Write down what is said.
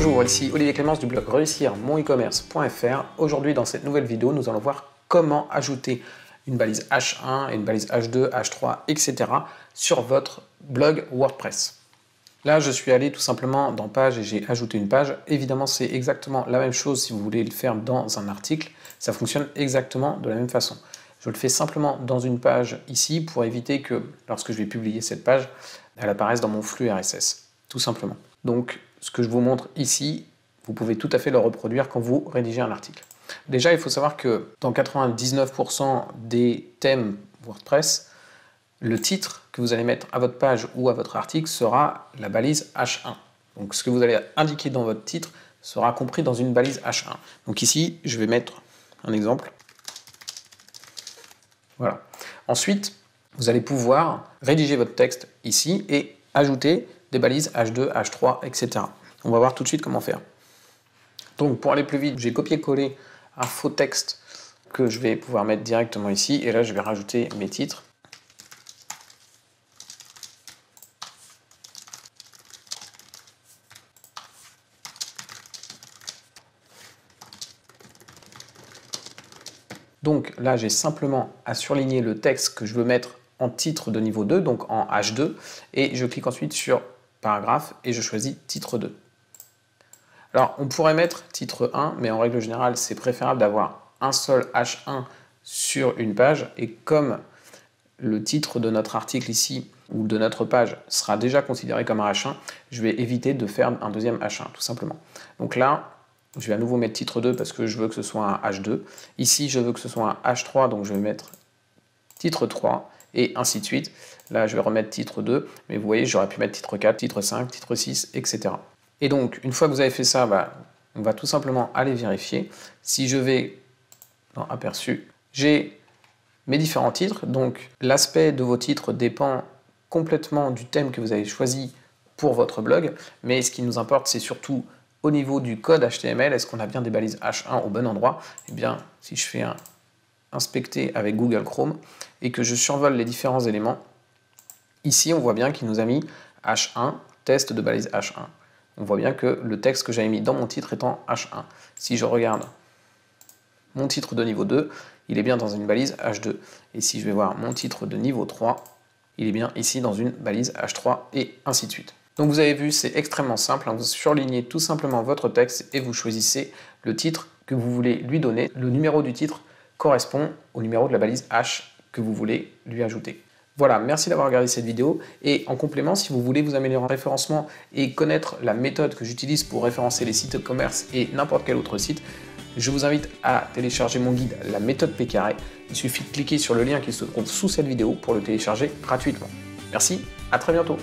Bonjour, ici Olivier Clémence du blog réussir-mon-e-commerce.fr. Aujourd'hui, dans cette nouvelle vidéo, nous allons voir comment ajouter une balise H1, une balise H2, H3, etc. sur votre blog WordPress. Là, je suis allé tout simplement dans Page et j'ai ajouté une page. Évidemment, c'est exactement la même chose si vous voulez le faire dans un article. Ça fonctionne exactement de la même façon. Je le fais simplement dans une page ici pour éviter que, lorsque je vais publier cette page, elle apparaisse dans mon flux RSS, tout simplement. Donc, ce que je vous montre ici, vous pouvez tout à fait le reproduire quand vous rédigez un article. Déjà, il faut savoir que dans 99% des thèmes WordPress, le titre que vous allez mettre à votre page ou à votre article sera la balise H1. Donc, ce que vous allez indiquer dans votre titre sera compris dans une balise H1. Donc ici, je vais mettre un exemple. Voilà. Ensuite, vous allez pouvoir rédiger votre texte ici et ajouter des balises H2, H3, etc. On va voir tout de suite comment faire. Donc pour aller plus vite, j'ai copié-collé un faux texte que je vais pouvoir mettre directement ici et là je vais rajouter mes titres. Donc là, j'ai simplement à surligner le texte que je veux mettre en titre de niveau 2, donc en H2, et je clique ensuite sur paragraphe et je choisis titre 2. Alors, on pourrait mettre titre 1, mais en règle générale, c'est préférable d'avoir un seul H1 sur une page, et comme le titre de notre article ici, ou de notre page, sera déjà considéré comme un H1, je vais éviter de faire un deuxième H1, tout simplement. Donc là, je vais à nouveau mettre titre 2 parce que je veux que ce soit un H2. Ici, je veux que ce soit un H3, donc je vais mettre titre 3, et ainsi de suite. Là, je vais remettre titre 2, mais vous voyez, j'aurais pu mettre titre 4, titre 5, titre 6, etc. Et donc, une fois que vous avez fait ça, on va tout simplement aller vérifier. Si je vais dans Aperçu, j'ai mes différents titres. Donc, l'aspect de vos titres dépend complètement du thème que vous avez choisi pour votre blog, mais ce qui nous importe, c'est surtout au niveau du code HTML, est-ce qu'on a bien des balises H1 au bon endroit? Eh bien, si je fais un inspecter avec Google Chrome et que je survole les différents éléments, ici on voit bien qu'il nous a mis H1, test de balise H1. On voit bien que le texte que j'avais mis dans mon titre est en H1. Si je regarde mon titre de niveau 2, il est bien dans une balise H2. Et si je vais voir mon titre de niveau 3, il est bien ici dans une balise H3 et ainsi de suite. Donc vous avez vu, c'est extrêmement simple, vous surlignez tout simplement votre texte et vous choisissez le titre que vous voulez lui donner. Le numéro du titre correspond au numéro de la balise H que vous voulez lui ajouter. Voilà, merci d'avoir regardé cette vidéo et en complément, si vous voulez vous améliorer en référencement et connaître la méthode que j'utilise pour référencer les sites e-commerce et n'importe quel autre site, je vous invite à télécharger mon guide, la méthode P carré. Il suffit de cliquer sur le lien qui se trouve sous cette vidéo pour le télécharger gratuitement. Merci, à très bientôt.